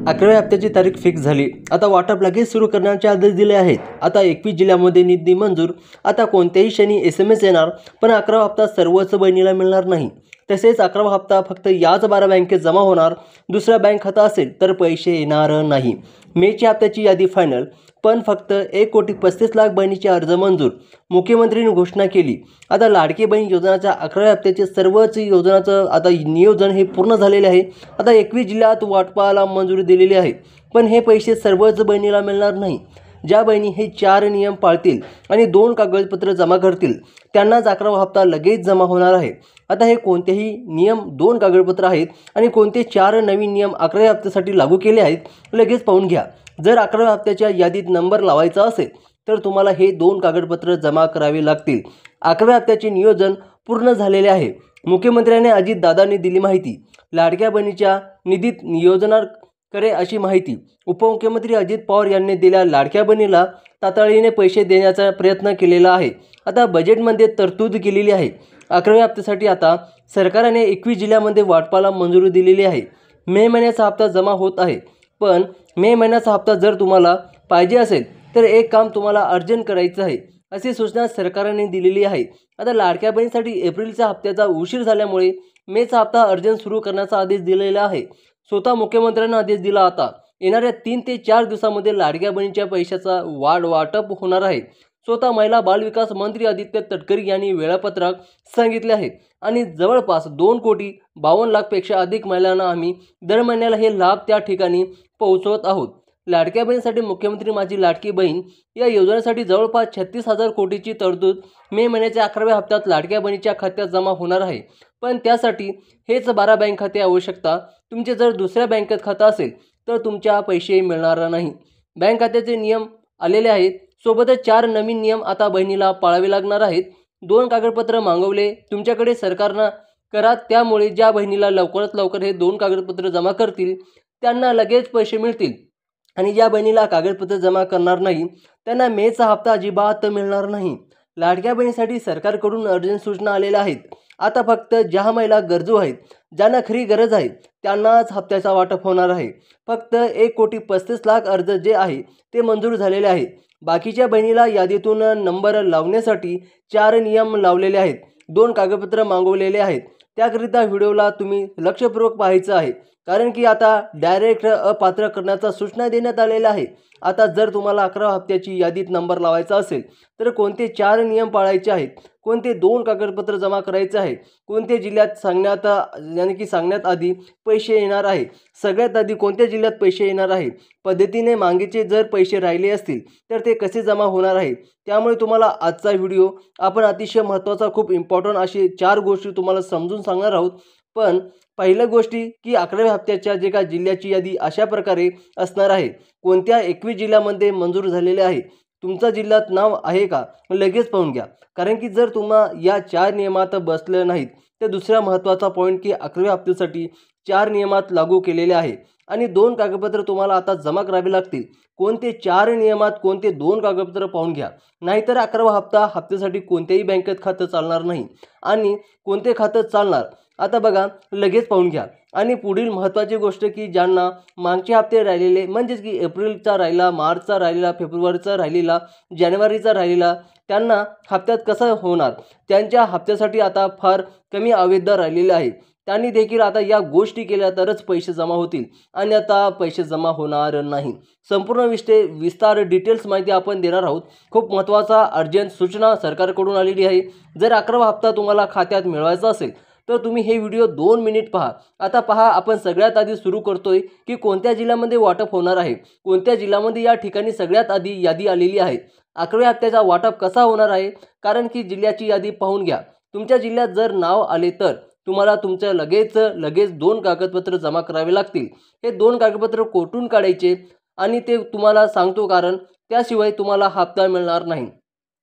11व्या हप्त्याची तारीख फिक्स झाली। आता वाटप लगेच सुरू करण्याचे आदेश दिले आहेत। आता 21 जिल्ह्यांमध्ये निधी मंजूर। आता कोणत्याही क्षणी SMS येणार, पण 11वा हप्ता सर्वच बहिणीला मिळणार नाही। तसेच 11वा हप्ता फक्त याच 12 बँकेत जमा होणार। दुसरा बँक खाता असेल तर पैसे येणार नाही। मेच्या हप्त्याची यादी फायनल, पण फक्त 1,35,00,000 बहिणीचे अर्ज मंजूर। मुख्यमंत्र्यांनी घोषणा केली। आता लाडकी बहीण योजनेच्या 11व्या हप्त्याचे सर्वच योजनांचं आता नियोजन हे पूर्ण झालेले आहे। आता 21 जिल्ह्यात वाटपाला मंजुरी दिलेली आहे, पण हे पैसे सर्वच बहिणीला मिळणार नाही। ज्या बहिणी हे 4 नियम पाळतील आणि 2 कागदपत्र जमा करतील त्यांनाच 11वा हप्ता लगेच जमा होणार आहे। आता हे कोणतेही नियम 2 कागदपत्र आहेत आणि कोणते 4 नवीन नियम 11व्या हप्त्यासाठी लागू केले आहेत लगेच पाहून घ्या। जर 11व्या हप्त्याच्या यादीत नंबर लावायचा असेल तर तुम्हाला हे 2 कागदपत्र जमा करावे लागतील। 11व्या हप्त्याचे नियोजन पूर्ण झालेले आहे। मुख्यमंत्र्यांनी अजितदादांनी दिली माहिती। लाडक्या बहिणीच्या निधीत नियोजन करे अशी माहिती। उपमुख्यमंत्री अजित पवार यांनी दिल्या लाडक्या बहिणीला तातडीने पैसे देण्याचा प्रयत्न केलेला आहे। आता बजेटमध्ये तरतूद केलेली आहे। 11व्या हप्त्यासाठी आता सरकारने 21 जिल्ह्यांमध्ये वाटपाला मंजुरी दिलेली आहे। मे महिन्याचा हप्ता जमा होत आहे, पण मे महिन्याचा हप्ता जर तुम्हाला पाहिजे असेल तर एक काम तुम्हाला अर्जंट करायचं आहे, अशी सूचना सरकारने दिलेली आहे। आता लाडक्या बहिणीसाठी एप्रिलच्या हप्त्याचा उशीर झाल्यामुळे मेचा हप्ता अर्जंट सुरू करण्याचा आदेश दिलेला आहे। स्वतः मुख्यमंत्र्यांनी आदेश दिला। आता येणाऱ्या 3 ते 4 दिवसांमध्ये लाडक्या बहिणीच्या पैशाचा वाटप होणार आहे। स्वतः महिला बालविकास मंत्री आदित्य तटकरे यांनी वेळापत्रक सांगितले आहे आणि जवळपास 2,52,00,000 पेक्षा अधिक महिलांना आम्ही दर महिन्याला हे लाभ त्या ठिकाणी पोहोचवत आहोत। लाडक्या बहिणीसाठी मुख्यमंत्री माझी लाडकी बहीण या योजनेसाठी जवळपास 36,000 कोटीची तरतूद मे महिन्याच्या 11व्या हप्त्यात लाडक्या बहिणीच्या खात्यात जमा होणार आहे। पण त्यासाठी हेच 12 बँक खाते आवश्यकता। तुमचे जर दुसऱ्या बँकेत खातं असेल तर तुमच्या पैसे मिळणार नाही। बँक खात्याचे नियम आलेले आहेत। सोबतच 4 नवीन नियम आता बहिणीला पाळावे लागणार आहेत। 2 कागदपत्र मागवले तुमच्याकडे सरकारनं करा, त्यामुळे ज्या बहिणीला लवकरात लवकर हे 2 कागदपत्र जमा करतील त्यांना लगेच पैसे मिळतील आणि ज्या बहिणीला कागदपत्र जमा करणार नाही त्यांना मेचा हप्ता अजिबात मिळणार नाही। लाडक्या बहिणीसाठी सरकारकडून अर्जंट सूचना आलेल्या आहेत। आता फक्त ज्या महिला गरजू आहेत, ज्यांना खरी गरज आहे त्यांनाच हप्त्याचा वाटप होणार आहे। फक्त 1,35,00,000 अर्ज जे आहे ते मंजूर झालेले आहेत। बाकीच्या बहिणीला यादीतून नंबर लावण्यासाठी 4 नियम लावलेले आहेत, 2 कागदपत्र मागवलेले आहेत। त्याकरिता व्हिडिओला तुम्ही लक्षपूर्वक पाहायचं आहे, कारण की आता डायरेक्ट अपात्र करण्याचा सूचना देण्यात आलेल्या आहे। आता जर तुम्हाला 11व्या हप्त्याची यादीत नंबर लावायचा असेल तर कोणते 4 नियम पाळायचे आहेत, कोणते 2 कागदपत्र जमा करायचे आहे, कोणत्या जिल्ह्यात सांगण्यात आधी पैसे येणार आहे, सगळ्यात आधी कोणत्या जिल्ह्यात पैसे येणार आहे, पद्धतीने मागेचे जर पैसे राहिले असतील तर ते कसे जमा होणार आहे। त्यामुळे तुम्हाला आजचा व्हिडिओ आपण अतिशय महत्त्वाचा खूप इम्पॉर्टंट अशी 4 गोष्टी तुम्हाला समजून सांगणार आहोत। पण पहिल्या गोष्टी की 11व्या हप्त्याच्या जे का जिल्ह्याची यादी अशा प्रकारे असणार आहे। कोणत्या 21 जिल्ह्यामध्ये मंजूर झालेले आहे, तुमचा जिल्ह्यात नाव आहे का लगेच पाहून घ्या, कारण की जर तुम्हाला या 4 नियमात बसलं नाहीत तर दुसरा महत्त्वाचा पॉईंट की 11व्या हप्त्यासाठी 4 नियमात लागू केलेले आहे आणि 2 कागदपत्र तुम्हाला आता जमा करावे लागतील। कोणते 4 नियमात कोणते 2 कागदपत्र पाहून घ्या, नाहीतर 11वा हप्त्यासाठी कोणत्याही बँकेत खातं चालणार नाही। आणि कोणते खातं चालणार आता बघा लगेच पाहून घ्या। आणि पुढील महत्त्वाची गोष्ट की ज्यांना मागचे हप्ते राहिलेले, म्हणजेच की एप्रिलचा राहिला, मार्चचा राहिलेला, फेब्रुवारीचा राहिलेला, जानेवारीचा राहिलेला, त्यांना हप्त्यात कसं होणार, त्यांच्या हप्त्यासाठी आता फार कमी अवधी राहिलेले आहे। त्यांनी देखील आता या गोष्टी केल्या तरच पैसे जमा होतील आणि आता पैसे जमा होणार नाही। संपूर्ण विस्तार डिटेल्स माहिती आपण देणार आहोत। खूप महत्त्वाचा अर्जंट सूचना सरकारकडून आलेली आहे। जर 11वा हप्ता तुम्हाला खात्यात मिळवायचा असेल तर तुम्ही हे व्हिडिओ 2 मिनिट पहा। आता पहा, आपण सगळ्यात आधी सुरू करतोय की कोणत्या जिल्ह्यामध्ये वाटप होणार आहे, कोणत्या जिल्ह्यामध्ये या ठिकाणी सगळ्यात आधी यादी आलेली आहे। 11व्या हप्त्याचा वाटप कसा होणार आहे, कारण की जिल्ह्याची यादी पाहून घ्या। तुमच्या जिल्ह्यात जर नाव आले तर तुम्हाला तुमच्या लगेच 2 कागदपत्र जमा करावे लागतील। हे 2 कागदपत्र कोठून काढायचे आणि ते तुम्हाला सांगतो, कारण त्याशिवाय तुम्हाला हप्ता मिळणार नाही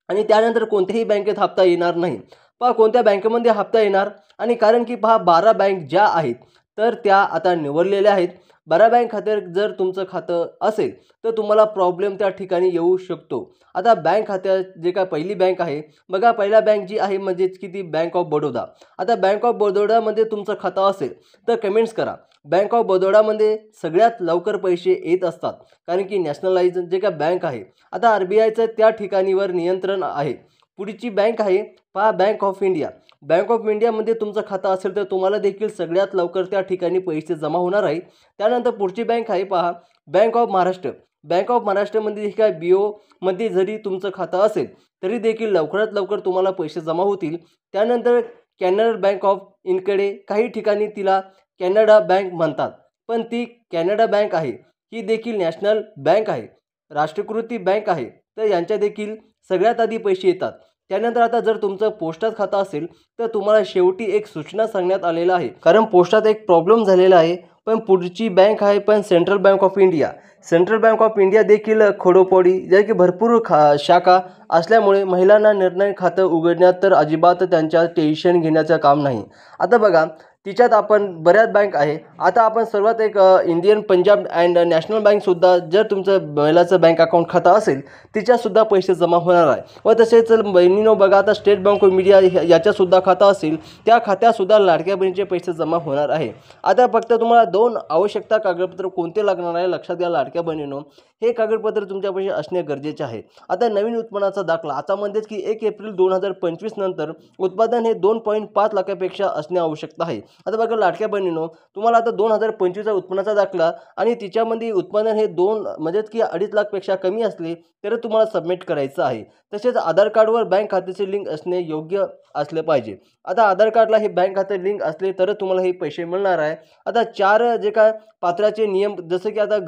आणि त्यानंतर कोणत्याही बँकेत हप्ता येणार नाही। पहा कोणत्या बँकेमध्ये हप्ता येणार, आणि कारण की पहा 12 बँक ज्या आहेत तर त्या आता निवडलेल्या आहेत 12 बँक खात्यात जर तुमचं खातं असेल तर तुम्हाला प्रॉब्लेम त्या ठिकाणी येऊ शकतो. आता बँक खात्यात जे काय पहिली बँक आहे बघा, पहिला बँक जी आहे म्हणजेच की ती बँक ऑफ बडोदा. आता बँक ऑफ बडोदामध्ये तुमचं खातं असेल तर कमेंट्स करा. बँक ऑफ बडोदामध्ये सगळ्यात लवकर पैसे येत असतात, कारण की नॅशनलाइज जे काय बँक आहे. आता RBIचं त्या ठिकाणीवर नियंत्रण आहे. पुढची बँक आहे पहा, bank of India. Bank of इंडियामध्ये तुमचं खातं असेल तर तुम्हाला देखील सगळ्यात लवकर त्या ठिकाणी पैसे जमा होणार आहे. त्यानंतर पुढची बँक आहे पहा, bank of Maharashtra. Bank of महाराष्ट्रामध्ये काय BOमध्ये जरी तुमचं खातं असेल तरी देखील लवकरात लवकर तुम्हाला पैसे जमा होतील. त्यानंतर कॅनरा बँक ऑफ इनकडे काही ठिकाणी तिला कॅनडा बँक म्हणतात, पण ती कॅनडा बँक आहे. ही देखील नॅशनल बँक आहे, राष्ट्रीयकृत बँक आहे. तर यांच्या देखील सगळ्यात आधी पैसे येतात. त्यानंतर आता जर तुमचं पोस्टात खातं असेल तर तुम्हाला शेवटी एक सूचना सांगण्यात आलेलं आहे, कारण पोस्टात एक प्रॉब्लेम झालेला आहे. पण पुढची बँक आहे पण central bank of India. Central bank of India देखील खोडोपोडी जे की भरपूर शाखा असल्यामुळे महिलांना निर्णय खातं उघडण्यात तर अजिबात त्यांच्या टेन्शन घेण्याचं काम नाही. आता बघा, तिच्यात आपण बऱ्याच बँक आहे. आता आपण सर्वात एक इंडियन पंजाब अँड नॅशनल बँकसुद्धा जर तुमचं महिलाचं बँक अकाउंट खातं असेल तिच्यासुद्धा पैसे जमा होणार आहे. व तसेच बहिणीनो बघा, आता स्टेट बँक ऑफ इंडिया याच्यासुद्धा खातं असेल त्या खात्यासुद्धा लाडक्या बहिणीचे पैसे जमा होणार आहे. आता फक्त तुम्हाला 2 आवश्यकता कागदपत्र कोणते लागणार आहे लक्षात घ्या लाडक्या बहिणीनो. हे कागदपत्र तुमच्यापाशी असणे गरजेचे आहे. आता नवीन उत्पन्नाचा दाखला, आता म्हणजेच की 1 एप्रिल 2025 नंतर उत्पादन हे 2.5 लाखापेक्षा असणे आवश्यक आहे. आता बघा लाडक्या बहिणीनो, तुम्हाला आता 2025चा उत्पन्नाचा दाखला आणि तिच्यामध्ये उत्पादन हे 2 म्हणजेच की 2.5 लाखपेक्षा कमी असले तर तुम्हाला सबमिट करायचं आहे. तसेच आधार कार्डवर बँक खात्याचे लिंक असणे योग्य असले पाहिजे. आता आधार कार्डला हे बँक खाते लिंक असले तर तुम्हाला हे पैसे मिळणार आहे. आता 4 जे काय पात्राचे नियम, जसं की आता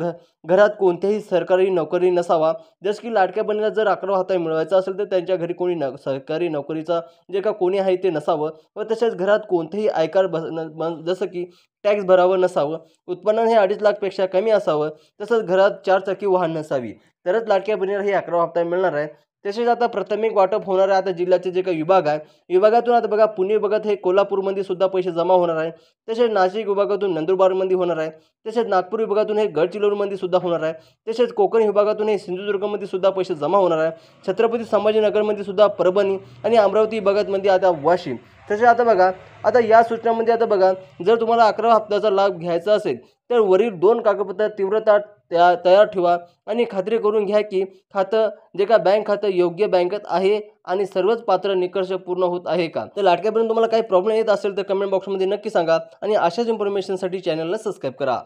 घरात कोणत्याही सरकारी नोकरी नसावा. जसं की लाडक्या बहिणीला जर 11वा हप्ता मिळवायचा असेल तर त्यांच्या घरी कोणी सरकारी नोकरीचा जे का कोणी आहे ते नसावं. व तसेच घरात कोणतेही आयकर जसं की टॅक्स भरावं नसावं. उत्पन्न हे 2.5 लाखपेक्षा कमी असावं. तसंच घरात 4 चाकी वाहन नसावी, तरच लाडक्या बहिणीला हे 11वा हप्ता मिळणार आहे. तसेच आता प्राथमिक वाटप होणार आहे. आता जिल्ह्याचे जे काही विभाग आहे, विभागातून आता बघा पुणे विभागात हे कोल्हापूरमध्ये सुद्धा पैसे जमा होणार आहे. तसेच नाशिक विभागातून नंदुरबारमध्ये होणार आहे. तसेच नागपूर विभागातून हे गडचिरोलीमध्ये सुद्धा होणार आहे. तसेच कोकण विभागातून हे सिंधुदुर्गमध्ये सुद्धा पैसे जमा होणार आहे. छत्रपती संभाजीनगरमध्ये सुद्धा परभणी आणि अमरावती विभागामध्ये आता वाशिम. तसेच आता बघा, आता या सूचनांमध्ये आता बघा, जर तुम्हाला 11वा हप्त्याचा लाभ घ्यायचा असेल तर वरील 2 कागदपत्र तीव्रता तयार ठेवा आणि खात्री करून घ्या की खातं जे का बँक खातं योग्य बँकेत आहे आणि सर्वच पात्र निकष पूर्ण होत आहे का. तर लाडक्यापर्यंत तुम्हाला काही प्रॉब्लेम येत असेल तर कमेंट बॉक्समध्ये नक्की सांगा आणि अशाच इन्फॉर्मेशनसाठी चॅनलला सबस्क्राईब करा.